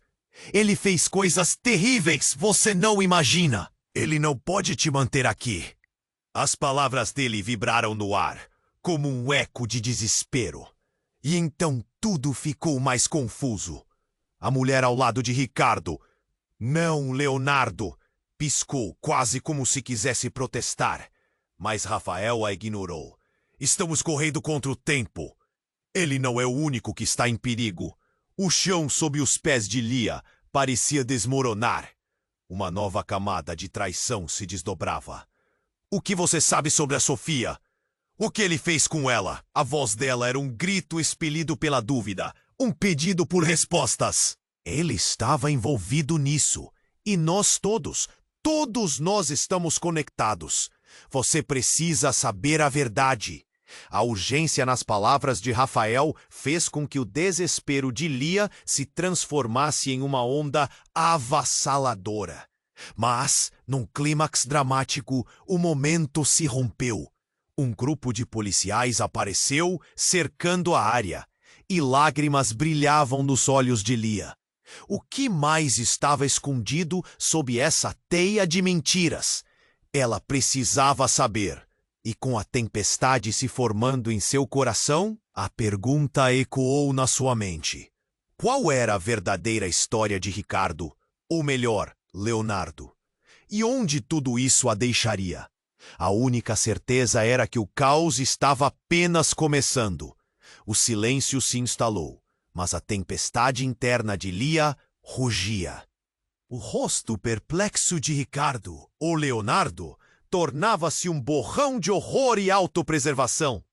"Ele fez coisas terríveis, você não imagina. Ele não pode te manter aqui." As palavras dele vibraram no ar, como um eco de desespero. E então tudo ficou mais confuso. A mulher ao lado de Ricardo, "Não, Leonardo", piscou, quase como se quisesse protestar. Mas Rafael a ignorou. "Estamos correndo contra o tempo. Ele não é o único que está em perigo." O chão sob os pés de Lia parecia desmoronar. Uma nova camada de traição se desdobrava. "O que você sabe sobre a Sofia? O que ele fez com ela?" A voz dela era um grito expelido pela dúvida, um pedido por respostas. Ele estava envolvido nisso. E nós todos nós estamos conectados. Você precisa saber a verdade. A urgência nas palavras de Rafael fez com que o desespero de Lia se transformasse em uma onda avassaladora. Mas, num clímax dramático, o momento se rompeu. Um grupo de policiais apareceu, cercando a área, e lágrimas brilhavam nos olhos de Lia. O que mais estava escondido sob essa teia de mentiras? Ela precisava saber. E com a tempestade se formando em seu coração, a pergunta ecoou na sua mente. Qual era a verdadeira história de Ricardo? Ou melhor, Leonardo? E onde tudo isso a deixaria? A única certeza era que o caos estava apenas começando. O silêncio se instalou, mas a tempestade interna de Lia rugia. O rosto perplexo de Ricardo, ou Leonardo, tornava-se um borrão de horror e autopreservação.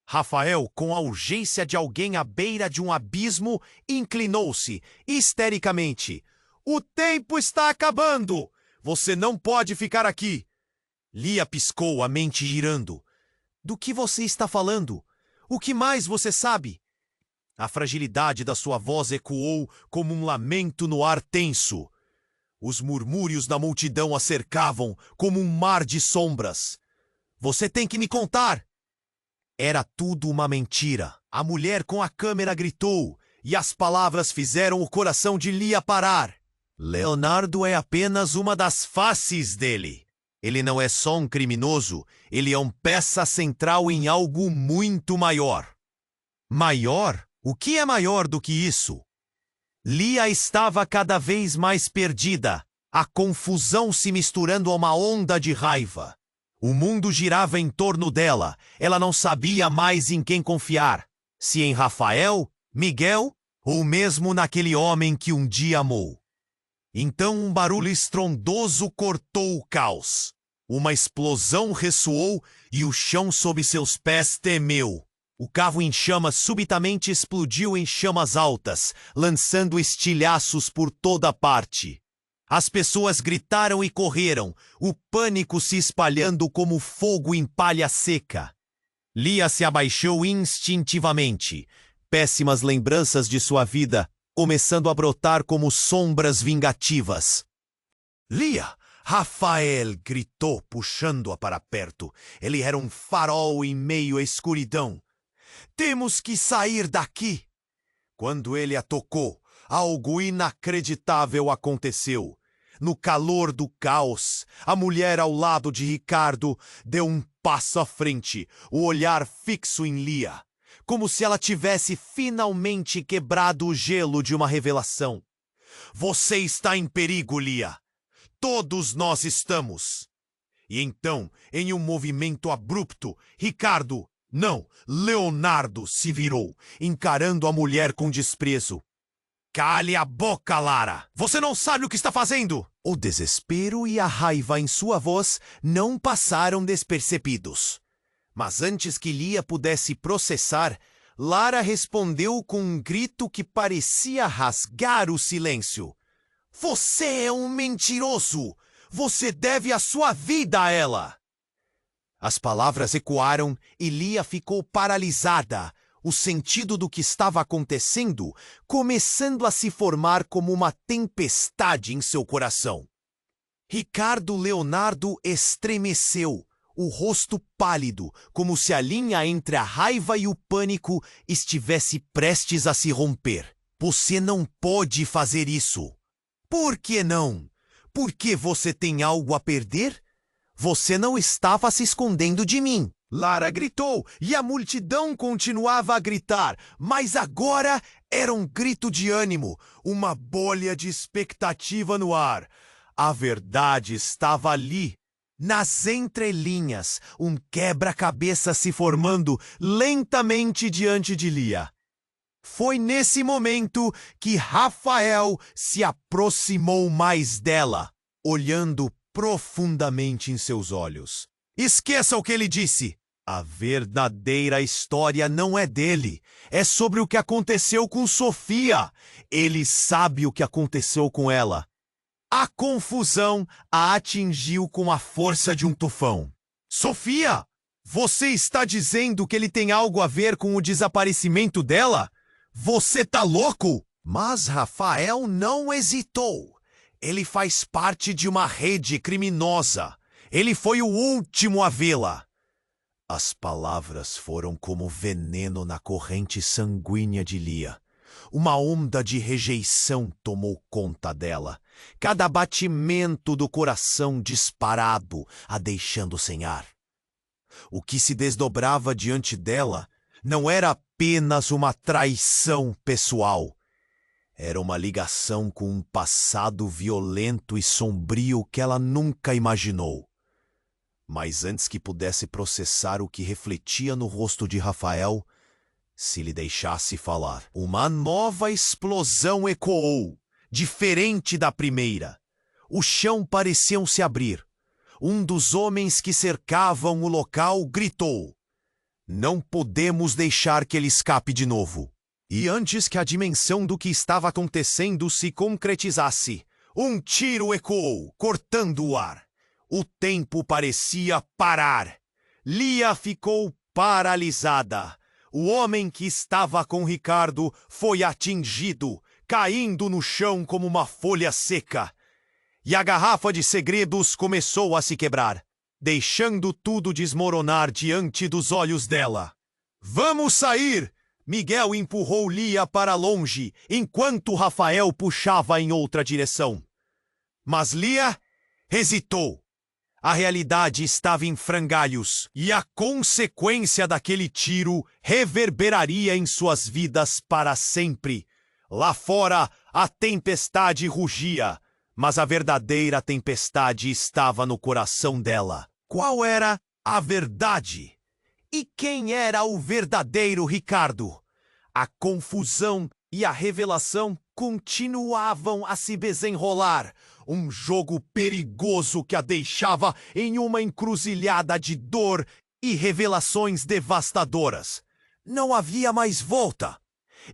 Rafael, com a urgência de alguém à beira de um abismo, inclinou-se, histericamente. "O tempo está acabando! Você não pode ficar aqui!" Lia piscou, a mente girando. "Do que você está falando? O que mais você sabe?" A fragilidade da sua voz ecoou como um lamento no ar tenso. Os murmúrios da multidão a cercavam como um mar de sombras. Você tem que me contar! Era tudo uma mentira. A mulher com a câmera gritou, e as palavras fizeram o coração de Lia parar. Leonardo é apenas uma das faces dele. Ele não é só um criminoso, ele é uma peça central em algo muito maior. Maior? O que é maior do que isso? Lia estava cada vez mais perdida, a confusão se misturando a uma onda de raiva. O mundo girava em torno dela, ela não sabia mais em quem confiar, se em Rafael, Miguel ou mesmo naquele homem que um dia amou. Então um barulho estrondoso cortou o caos. Uma explosão ressoou e o chão sob seus pés tremeu. O carro em chamas subitamente explodiu em chamas altas, lançando estilhaços por toda parte. As pessoas gritaram e correram, o pânico se espalhando como fogo em palha seca. Lia se abaixou instintivamente. Péssimas lembranças de sua vida, começando a brotar como sombras vingativas. Lia! Rafael gritou, puxando-a para perto. Ele era um farol em meio à escuridão. Temos que sair daqui! Quando ele a tocou, algo inacreditável aconteceu. No calor do caos, a mulher ao lado de Ricardo deu um passo à frente, o olhar fixo em Lia, como se ela tivesse finalmente quebrado o gelo de uma revelação. Você está em perigo, Lia. Todos nós estamos. E então, em um movimento abrupto, Ricardo, não, Leonardo se virou, encarando a mulher com desprezo. Cale a boca, Lara! Você não sabe o que está fazendo! O desespero e a raiva em sua voz não passaram despercebidos. Mas antes que Lia pudesse processar, Lara respondeu com um grito que parecia rasgar o silêncio. Você é um mentiroso! Você deve a sua vida a ela! As palavras ecoaram e Lia ficou paralisada, o sentido do que estava acontecendo começando a se formar como uma tempestade em seu coração. Ricardo Leonardo estremeceu, o rosto pálido, como se a linha entre a raiva e o pânico estivesse prestes a se romper. Você não pode fazer isso. Por que não? Porque você tem algo a perder? Você não estava se escondendo de mim. Lara gritou e a multidão continuava a gritar, mas agora era um grito de ânimo, uma bolha de expectativa no ar. A verdade estava ali, nas entrelinhas, um quebra-cabeça se formando lentamente diante de Lia. Foi nesse momento que Rafael se aproximou mais dela, olhando profundamente em seus olhos. Esqueça o que ele disse. A verdadeira história não é dele. É sobre o que aconteceu com Sofia. Ele sabe o que aconteceu com ela. A confusão a atingiu com a força de um tufão. Sofia, você está dizendo que ele tem algo a ver com o desaparecimento dela? Você tá louco? Mas Rafael não hesitou. Ele faz parte de uma rede criminosa. Ele foi o último a vê-la. As palavras foram como veneno na corrente sanguínea de Lia. Uma onda de rejeição tomou conta dela. Cada batimento do coração disparado a deixando sem ar. O que se desdobrava diante dela não era apenas uma traição pessoal. Era uma ligação com um passado violento e sombrio que ela nunca imaginou. Mas antes que pudesse processar o que refletia no rosto de Rafael, se lhe deixasse falar, uma nova explosão ecoou, diferente da primeira. O chão parecia se abrir. Um dos homens que cercavam o local gritou: "Não podemos deixar que ele escape de novo." E antes que a dimensão do que estava acontecendo se concretizasse, um tiro ecoou, cortando o ar. O tempo parecia parar. Lia ficou paralisada. O homem que estava com Ricardo foi atingido, caindo no chão como uma folha seca. e a garrafa de segredos começou a se quebrar, deixando tudo desmoronar diante dos olhos dela. Vamos sair! Miguel empurrou Lia para longe, enquanto Rafael puxava em outra direção. Mas Lia hesitou. A realidade estava em frangalhos, e a consequência daquele tiro reverberaria em suas vidas para sempre. Lá fora, a tempestade rugia, mas a verdadeira tempestade estava no coração dela. Qual era a verdade? E quem era o verdadeiro Ricardo? A confusão e a revelação continuavam a se desenrolar. Um jogo perigoso que a deixava em uma encruzilhada de dor e revelações devastadoras. Não havia mais volta.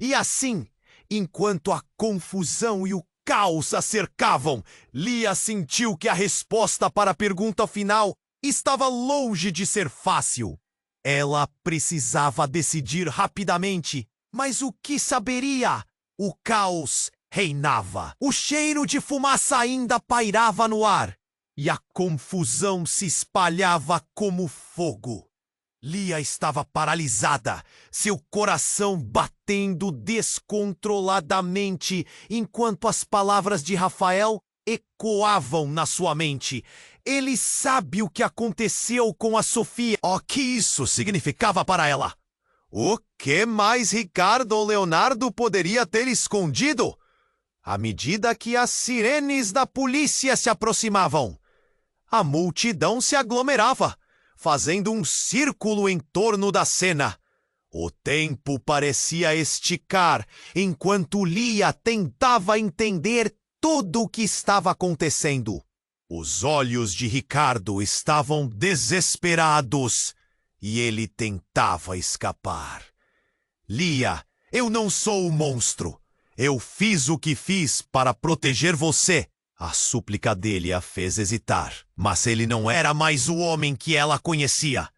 E assim, enquanto a confusão e o caos a cercavam, Lia sentiu que a resposta para a pergunta final estava longe de ser fácil. Ela precisava decidir rapidamente, mas o que saberia? O caos reinava. O cheiro de fumaça ainda pairava no ar, e a confusão se espalhava como fogo. Lia estava paralisada, seu coração batendo descontroladamente, enquanto as palavras de Rafael ecoavam na sua mente. Ele sabe o que aconteceu com a Sofia. O que isso significava para ela? O que mais Ricardo ou Leonardo poderia ter escondido? À medida que as sirenes da polícia se aproximavam, a multidão se aglomerava, fazendo um círculo em torno da cena. O tempo parecia esticar, enquanto Lia tentava entender tudo o que estava acontecendo. Os olhos de Ricardo estavam desesperados e ele tentava escapar. Lia, eu não sou o monstro. Eu fiz o que fiz para proteger você. A súplica dele a fez hesitar, mas ele não era mais o homem que ela conhecia.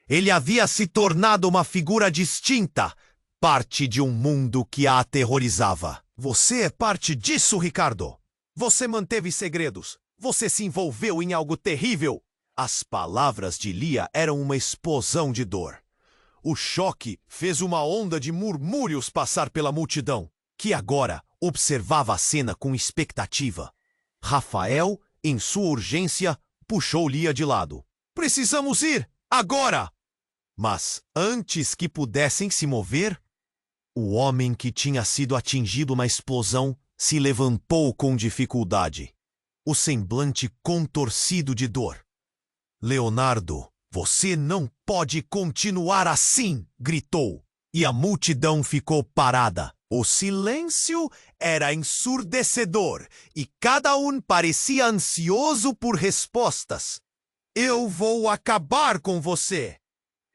Ele havia se tornado uma figura distinta, parte de um mundo que a aterrorizava. Você é parte disso, Ricardo. Você manteve segredos. Você se envolveu em algo terrível. As palavras de Lia eram uma explosão de dor. O choque fez uma onda de murmúrios passar pela multidão, que agora observava a cena com expectativa. Rafael, em sua urgência, puxou Lia de lado. Precisamos ir, agora! Mas antes que pudessem se mover, o homem que tinha sido atingido na explosão se levantou com dificuldade, o semblante contorcido de dor. Leonardo, você não pode continuar assim! Gritou, e a multidão ficou parada. O silêncio era ensurdecedor e cada um parecia ansioso por respostas. Eu vou acabar com você!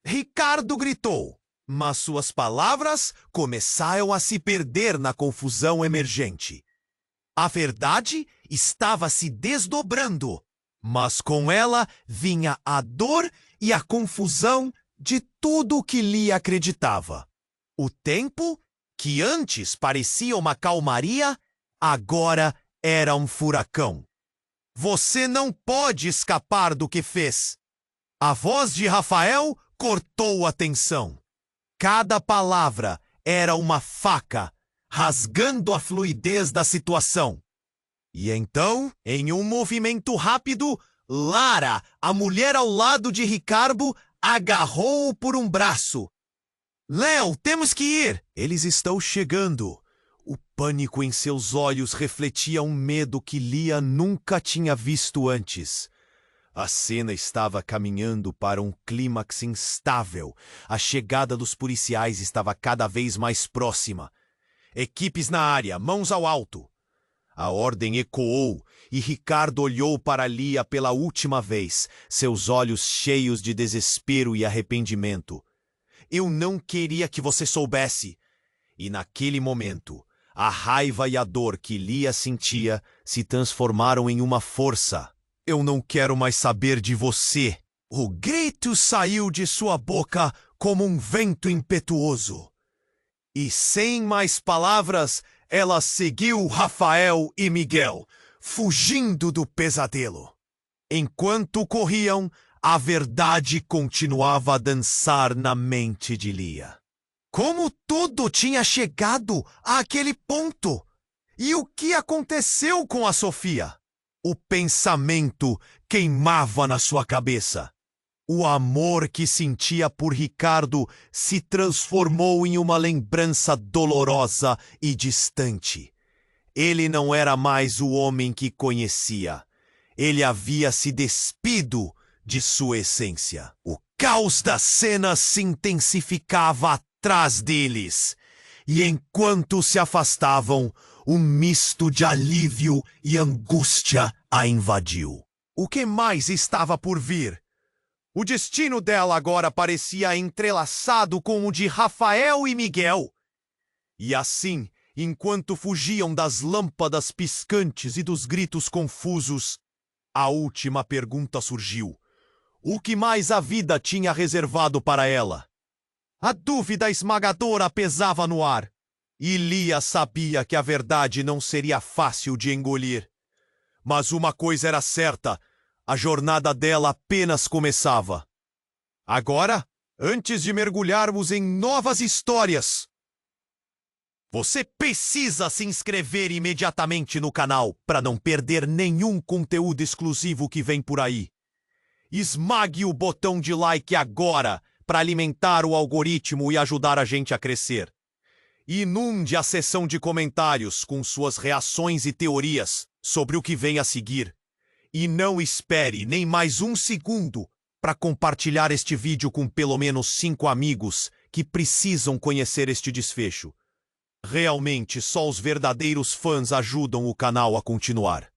Ricardo gritou, mas suas palavras começaram a se perder na confusão emergente. A verdade estava se desdobrando, mas com ela vinha a dor e a confusão de tudo o que Lia acreditava. O tempo, que antes parecia uma calmaria, agora era um furacão. Você não pode escapar do que fez. A voz de Rafael cortou a tensão. Cada palavra era uma faca, rasgando a fluidez da situação. E então, em um movimento rápido, Lara, a mulher ao lado de Ricardo, agarrou-o por um braço. Léo, temos que ir! Eles estão chegando. O pânico em seus olhos refletia um medo que Lia nunca tinha visto antes. A cena estava caminhando para um clímax instável. A chegada dos policiais estava cada vez mais próxima. Equipes na área, mãos ao alto. A ordem ecoou e Ricardo olhou para Lia pela última vez, seus olhos cheios de desespero e arrependimento. Eu não queria que você soubesse. E naquele momento, a raiva e a dor que Lia sentia se transformaram em uma força. Eu não quero mais saber de você. O grito saiu de sua boca como um vento impetuoso. E sem mais palavras, ela seguiu Rafael e Miguel. fugindo do pesadelo. Enquanto corriam, a verdade continuava a dançar na mente de Lia. Como tudo tinha chegado àquele ponto? E o que aconteceu com a Sofia? O pensamento queimava na sua cabeça. O amor que sentia por Ricardo se transformou em uma lembrança dolorosa e distante. Ele não era mais o homem que conhecia. Ele havia se despido de sua essência. O caos da cena se intensificava atrás deles. E enquanto se afastavam, um misto de alívio e angústia a invadiu. O que mais estava por vir? O destino dela agora parecia entrelaçado com o de Rafael e Miguel. E assim, enquanto fugiam das lâmpadas piscantes e dos gritos confusos, a última pergunta surgiu. O que mais a vida tinha reservado para ela? A dúvida esmagadora pesava no ar. E Lia sabia que a verdade não seria fácil de engolir. Mas uma coisa era certa, a jornada dela apenas começava. Agora, antes de mergulharmos em novas histórias, você precisa se inscrever imediatamente no canal para não perder nenhum conteúdo exclusivo que vem por aí. Esmague o botão de like agora para alimentar o algoritmo e ajudar a gente a crescer. Inunde a seção de comentários com suas reações e teorias sobre o que vem a seguir. E não espere nem mais um segundo para compartilhar este vídeo com pelo menos 5 amigos que precisam conhecer este desfecho. Realmente, só os verdadeiros fãs ajudam o canal a continuar.